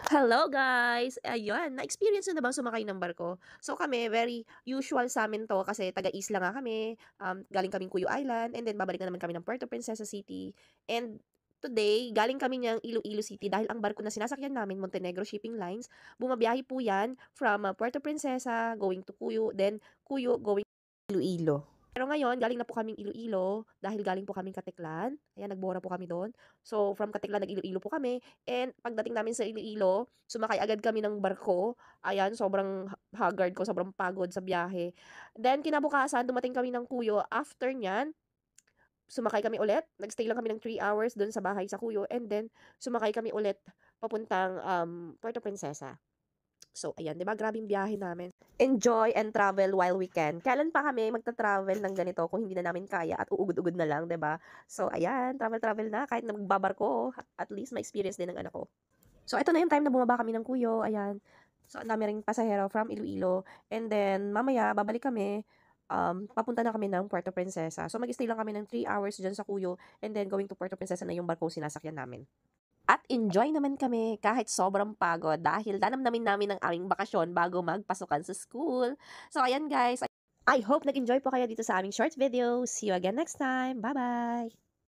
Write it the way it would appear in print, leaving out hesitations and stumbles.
Hello guys! Ayun, na-experience niyo na bang sumakay ng barko? So kami, very usual sa'min 'to kasi taga-isla nga kami, galing kaming Cuyo Island and then babalik na naman kami ng Puerto Princesa City. And today, galing kami niyang Iloilo City dahil ang barko na sinasakyan namin, Montenegro Shipping Lines, bumabiyahe po 'yan from, Puerto Princesa going to Cuyo, then Cuyo going Iloilo. Pero ngayon galing na po kaming Iloilo dahil galing po kaming Katiklan, ayan nagbora po kami do'n. So from Katiklan nag-Iloilo po kami and pagdating namin sa Iloilo, sumakay agad kami ng barko, ayan sobrang haggard ko, sobrang pagod sa biyahe. Then kinabukasan dumating kami ng Kuyo, after niyan, sumakay kami ulit, nag-stay lang kami ng 3 hours do'n sa bahay sa Kuyo and then sumakay kami ulit papuntang, Puerto Princesa. So ayan, 'di ba grabeng biyahe namin. Enjoy and travel while we can. Kailan pa kami magta-travel ng ganito kung hindi na namin kaya at uugod-ugod na lang, 'di ba? So ayan, travel-travel na kahit na magbabarko, at least ma-experience din ng anak ko. So ito na yung time na bumaba kami ng Kuyo, ayan. So ang dami ring pasahero from Iloilo and then mamaya babalik kami, papunta na kami ng Puerto Princesa. So mag-stay lang kami ng 3 hours diyan sa Kuyo and then going to Puerto Princesa na yung barko sinasakyan namin. At enjoy naman kami kahit sobrang pagod dahil danamnamin namin ang aming bakasyon bago magpasukan sa school. So ayan guys, I hope nag-enjoy po kayo dito sa aming short video. See you again next time. Bye-bye!